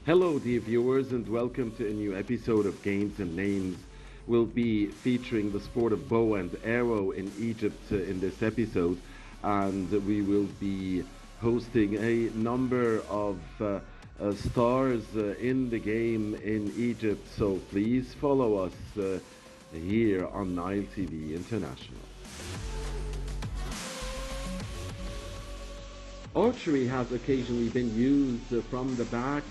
Hello, dear viewers, and welcome to a new episode of Games and Names. We'll be featuring the sport of bow and arrow in Egypt in this episode, and we will be hosting a number of stars in the game in Egypt. So please follow us here on Nile TV International. Archery has occasionally been used from the backs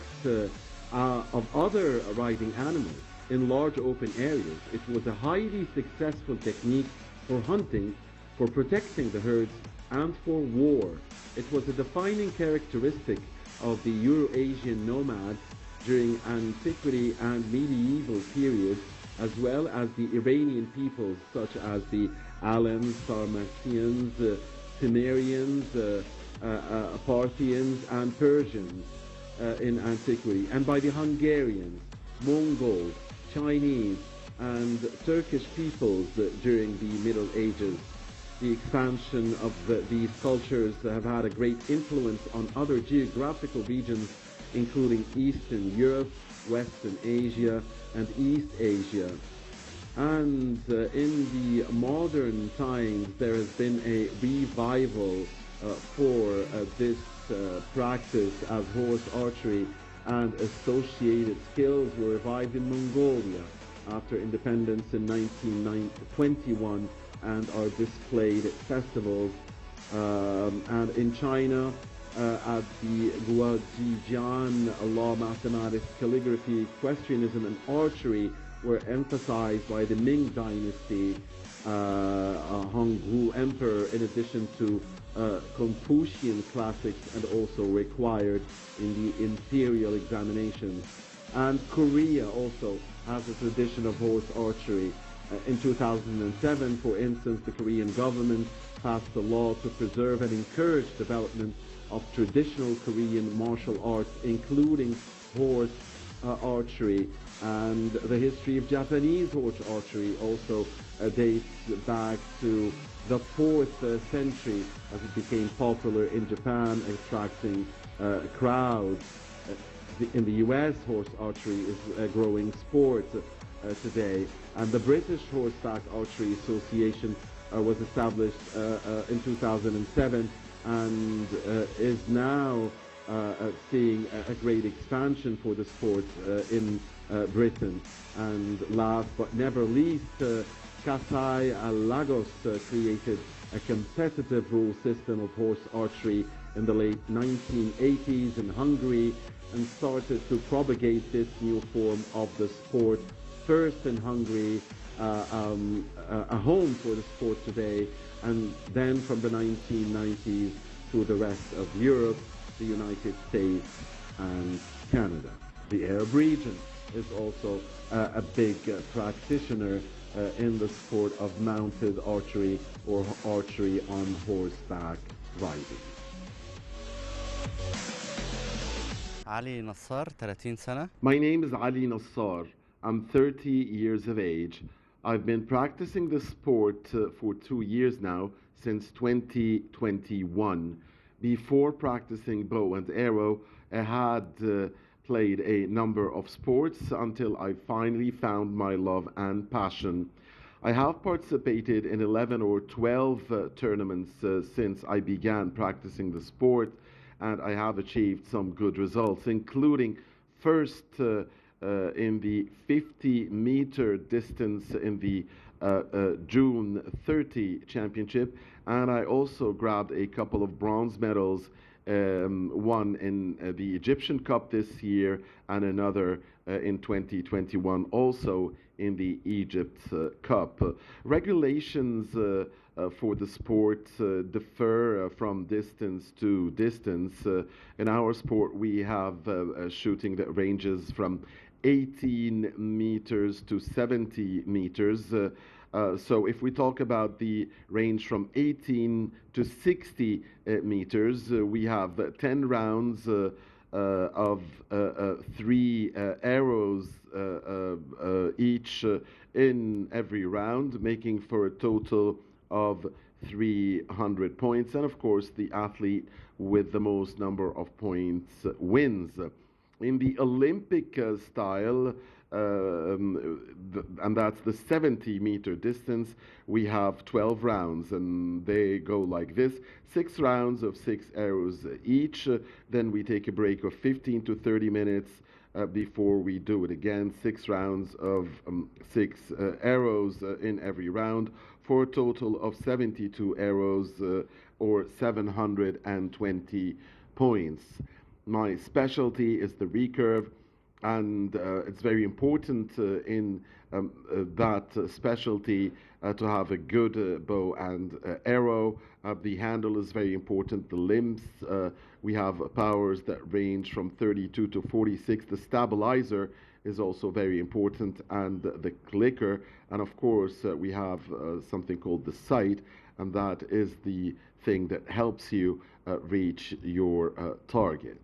of other riding animals in large open areas. It was a highly successful technique for hunting, for protecting the herds, and for war. It was a defining characteristic of the Eurasian nomads during antiquity and medieval periods, as well as the Iranian peoples such as the Alans, Sarmatians, Cimmerians, Parthians and Persians in antiquity, and by the Hungarians, Mongols, Chinese, and Turkish peoples during the Middle Ages. The expansion of these cultures have had a great influence on other geographical regions, including Eastern Europe, Western Asia, and East Asia. And in the modern times, there has been a revival for this practice as horse archery and associated skills were revived in Mongolia after independence in 1921 and are displayed at festivals and in China at the Guojijian law, mathematics, calligraphy, equestrianism and archery were emphasized by the Ming dynasty Honghu Emperor, in addition to Confucian classics, and also required in the imperial examinations. And Korea also has a tradition of horse archery. In 2007, for instance, the Korean government passed a law to preserve and encourage development of traditional Korean martial arts, including horse archery. And the history of Japanese horse archery also dates back to the 4th century, as it became popular in Japan, attracting crowds. In the US, horse archery is a growing sport today, and the British Horseback Archery Association was established in 2007 and is now seeing a great expansion for the sport in Britain. And last but never least, Kasai Lagos created a competitive rule system of horse archery in the late 1980s in Hungary and started to propagate this new form of the sport, first in Hungary, a home for the sport today, and then from the 1990s to the rest of Europe, the United States and Canada. The Arab region is also a big practitioner in the sport of mounted archery or archery on horseback riding. علي نصار 30 سنة. My name is Ali Nassar. I'm 30 years of age. I've been practicing the sport for 2 years now, since 2021. Before practicing bow and arrow, I had played a number of sports until I finally found my love and passion. I have participated in 11 or 12 tournaments since I began practicing the sport, and I have achieved some good results, including first in the 50-meter distance in the June 30 championship, and I also grabbed a couple of bronze medals, one in the Egyptian Cup this year and another in 2021 also in the Egypt Cup. Regulations for the sport differ from distance to distance. In our sport, we have shooting that ranges from 18 meters to 70 meters. So if we talk about the range from 18 to 60 meters, we have 10 rounds of 3 arrows each in every round, making for a total of 300 points. And of course, the athlete with the most number of points wins. In the Olympic style, and that's the 70-meter distance, we have 12 rounds, and they go like this: 6 rounds of 6 arrows each. Then we take a break of 15 to 30 minutes before we do it again. 6 rounds of 6 arrows in every round, for a total of 72 arrows or 720 points. My specialty is the recurve, and it's very important in that specialty to have a good bow and arrow. The handle is very important. The limbs, we have powers that range from 32 to 46. The stabilizer is also very important, and the clicker, and of course we have something called the sight, and that is the thing that helps you reach your target.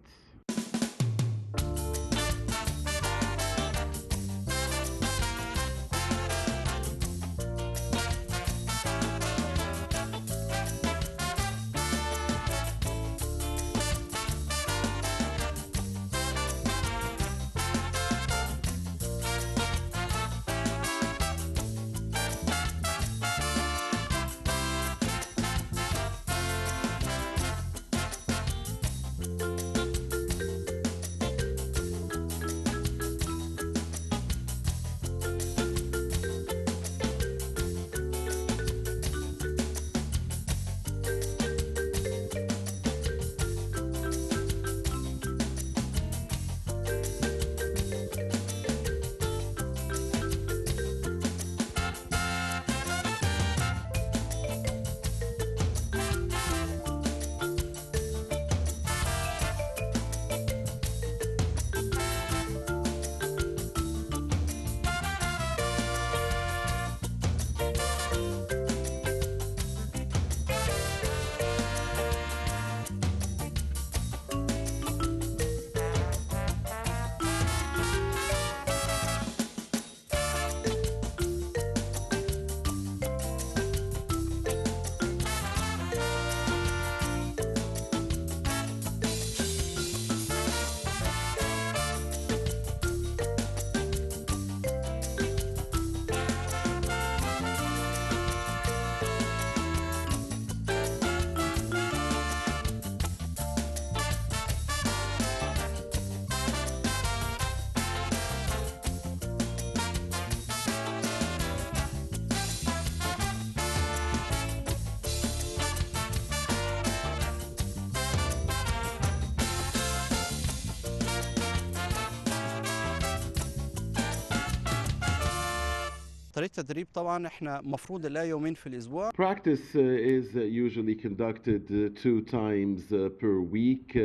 طريقة التدريب طبعا احنا مفروض نلاقي يومين في الاسبوع. Practice is usually conducted 2 times per week,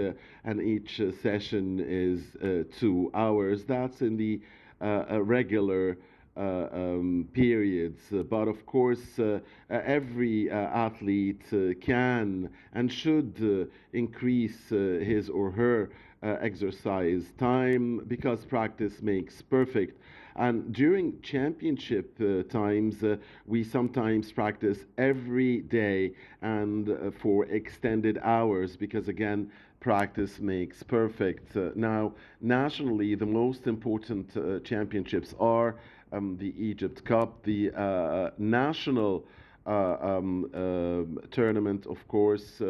and each session is 2 hours. That's in the regular periods. But of course, every athlete can and should increase his or her exercise time, because practice makes perfect. And during championship times, we sometimes practice every day and for extended hours, because again, practice makes perfect. Now, nationally, the most important championships are the Egypt Cup, the national tournament, of course,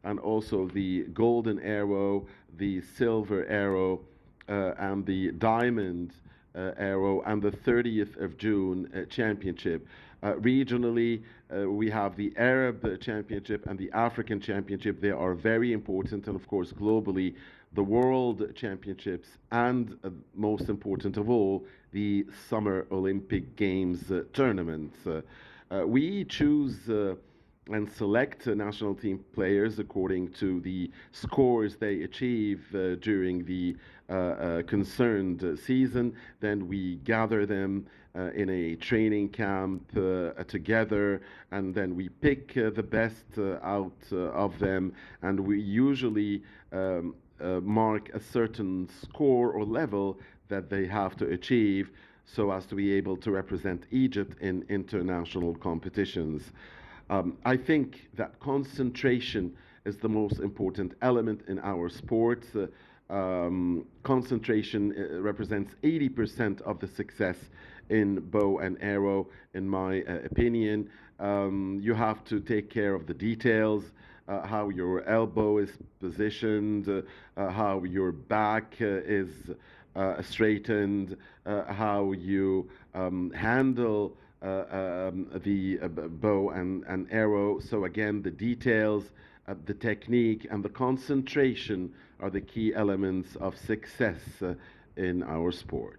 and also the Golden Arrow, the Silver Arrow, and the Diamond Arrow, and the 30th of June Championship. Regionally, we have the Arab Championship and the African Championship. They are very important, and of course, globally, the World Championships, and most important of all, the Summer Olympic Games tournaments. We choose and select national team players according to the scores they achieve during the concerned season. Then we gather them in a training camp together, and then we pick the best out of them, and we usually mark a certain score or level that they have to achieve so as to be able to represent Egypt in international competitions. I think that concentration is the most important element in our sport. concentration represents 80% of the success in bow and arrow, in my opinion. You have to take care of the details, how your elbow is positioned, how your back is straightened, how you handle the bow and arrow. So again, the details, the technique, and the concentration are the key elements of success in our sport.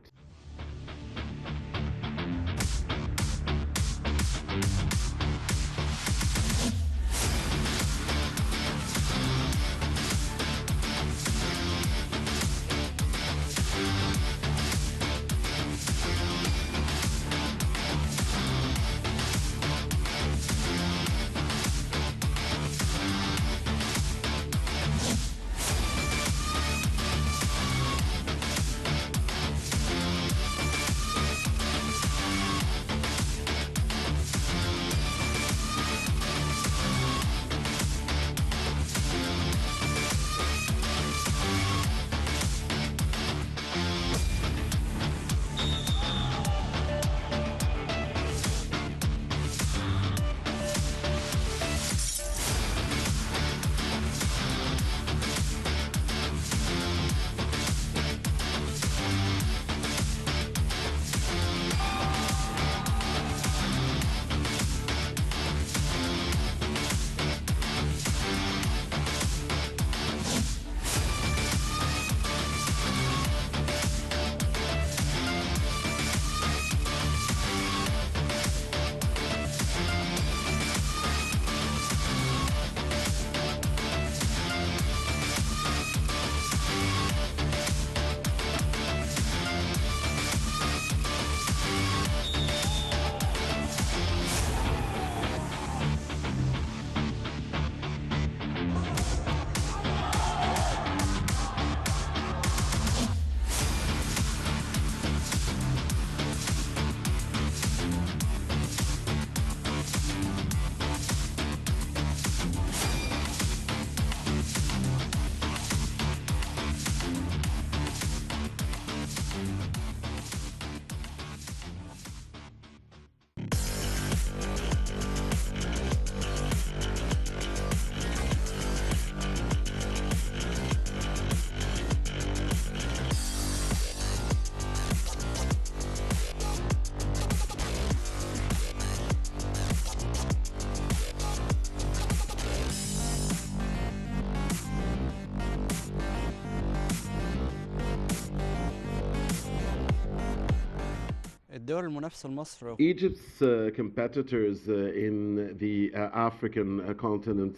الدول المنافسة لمصر. Egypt's competitors in the African continent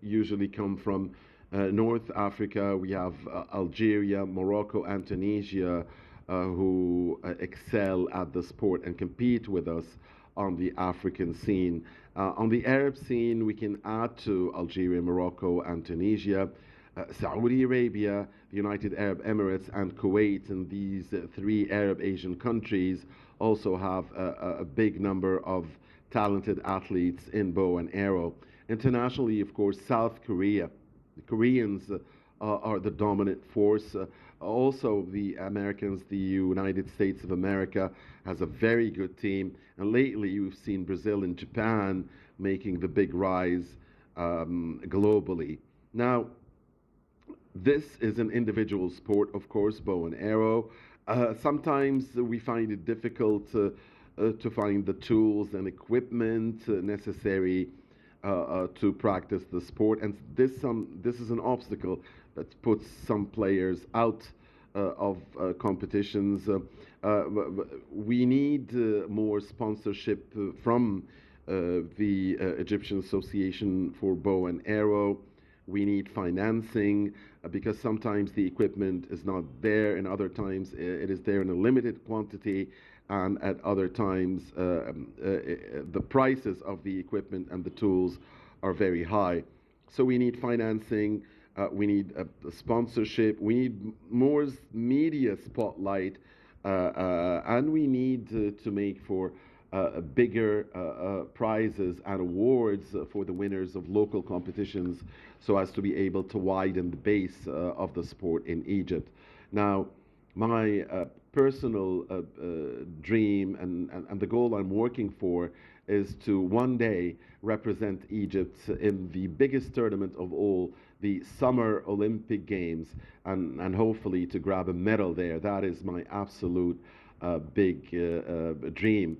usually come from North Africa. We have Algeria, Morocco, and Tunisia who excel at the sport and compete with us on the African scene. On the Arab scene, we can add to Algeria, Morocco, and Tunisia, Saudi Arabia, the United Arab Emirates, and Kuwait. And these three Arab Asian countries also have a big number of talented athletes in bow and arrow. Internationally, of course, South Korea. The Koreans are the dominant force. Also, the Americans, the United States of America, has a very good team. And lately, we've seen Brazil and Japan making the big rise globally. Now, this is an individual sport, of course, bow and arrow. Sometimes we find it difficult to find the tools and equipment necessary to practice the sport, and this is an obstacle that puts some players out of competitions. We need more sponsorship from the Egyptian Association for Bow and Arrow. We need financing because sometimes the equipment is not there, and other times it is there in a limited quantity, and at other times the prices of the equipment and the tools are very high. So we need financing, we need a sponsorship, we need more media spotlight, and we need to make for bigger prizes and awards for the winners of local competitions so as to be able to widen the base of the sport in Egypt. Now, my personal dream and the goal I'm working for is to one day represent Egypt in the biggest tournament of all, the Summer Olympic Games, and hopefully to grab a medal there. That is my absolute big dream.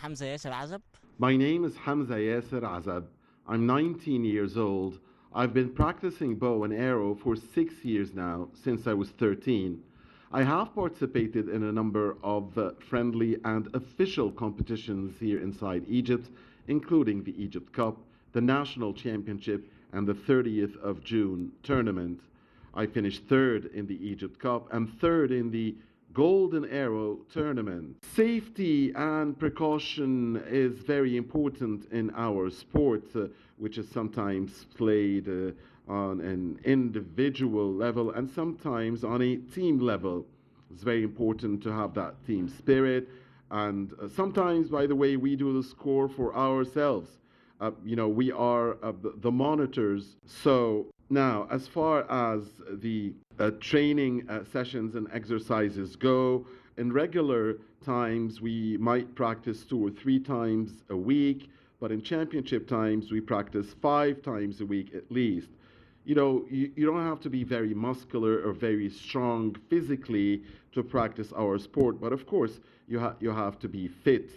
حمزة ياسر عزب. My name is Hamza Yasser Azab. I'm 19 years old. I've been practicing bow and arrow for 6 years now, since I was 13. I have participated in a number of friendly and official competitions here inside Egypt, including the Egypt Cup, the National Championship, and the 30th of June tournament. I finished third in the Egypt Cup and third in the Golden Arrow tournament. Safety and precaution is very important in our sport, which is sometimes played on an individual level and sometimes on a team level. It's very important to have that team spirit. And sometimes, by the way, we do the score for ourselves. We are the monitors. So now, as far as the training sessions and exercises go, in regular times we might practice 2 or 3 times a week, but in championship times we practice 5 times a week at least. You don't have to be very muscular or very strong physically to practice our sport, but of course you have to be fit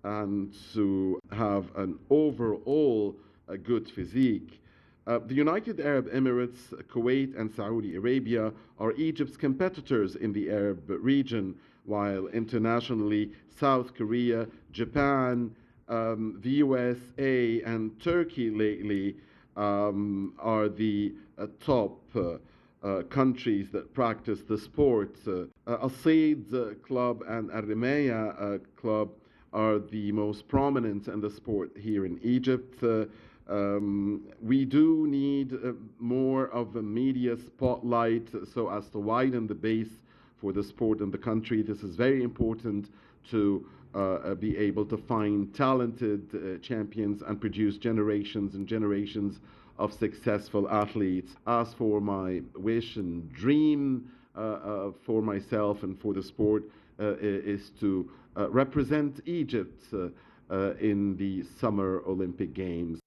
and to have an overall good physique. The United Arab Emirates, Kuwait, and Saudi Arabia are Egypt's competitors in the Arab region, while internationally, South Korea, Japan, the USA, and Turkey lately are the top countries that practice the sport. Al-Said Club and Al-Rimaya Club are the most prominent in the sport here in Egypt. We do need more of a media spotlight so as to widen the base for the sport in the country. This is very important to be able to find talented champions and produce generations and generations of successful athletes. As for my wish and dream for myself and for the sport, is to represent Egypt in the Summer Olympic Games.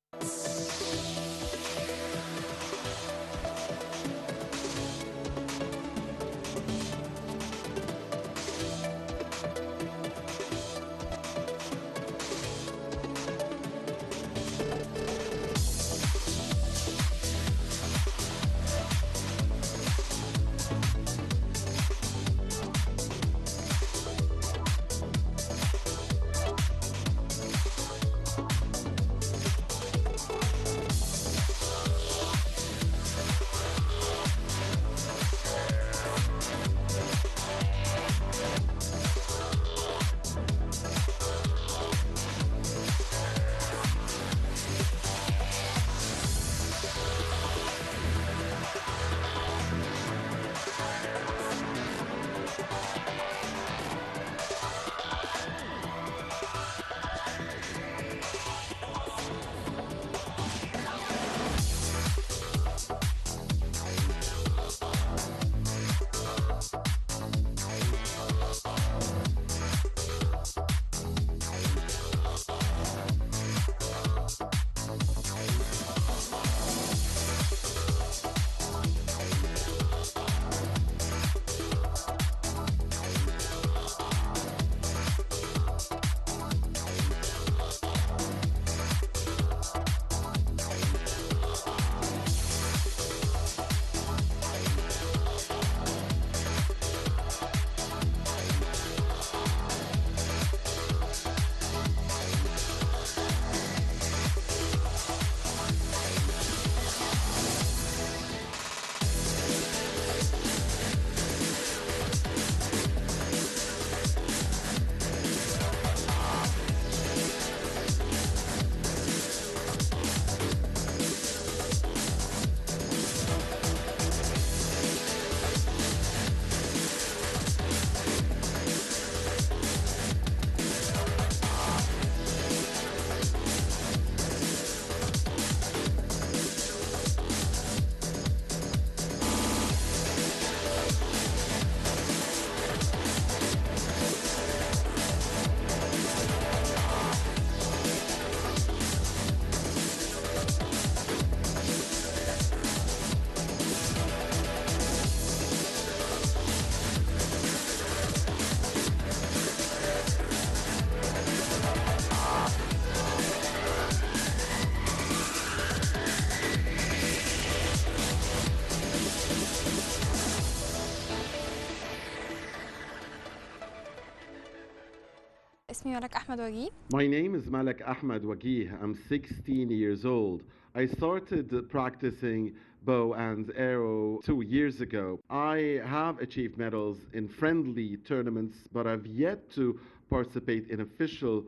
اسمي ملك أحمد وجيه. My name is Malak Ahmad Wagih. I'm 16 years old. I started practicing bow and arrow 2 years ago. I have achieved medals in friendly tournaments, but I've yet to participate in official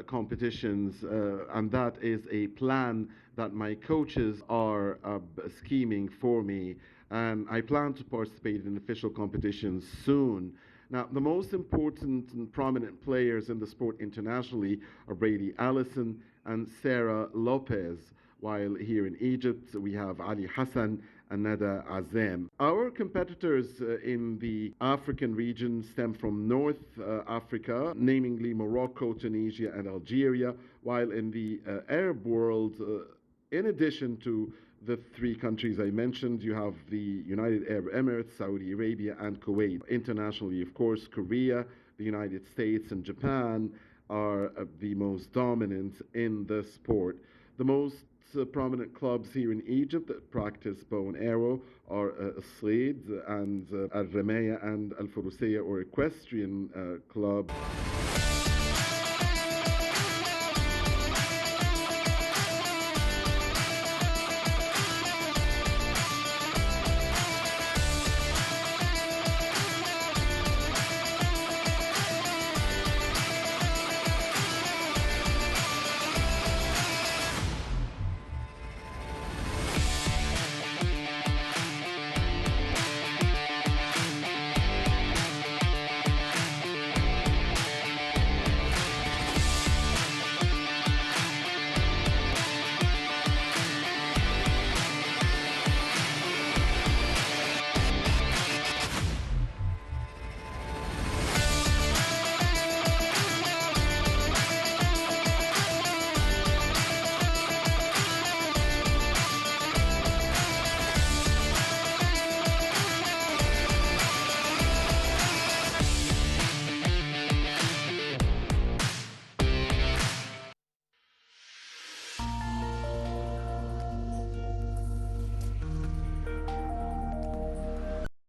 competitions, and that is a plan that my coaches are scheming for me, and I plan to participate in official competitions soon. Now, the most important and prominent players in the sport internationally are Brady Allison and Sarah Lopez, while here in Egypt we have Ali Hassan and Nada Azem. Our competitors in the African region stem from North Africa, namely Morocco, Tunisia, and Algeria, while in the Arab world, in addition to the three countries I mentioned, you have the United Arab Emirates, Saudi Arabia, and Kuwait. Internationally, of course, Korea, the United States, and Japan are the most dominant in the sport. The most prominent clubs here in Egypt that practice bow and arrow are Said and Al Ramaya and Al Furusiyya, or equestrian club.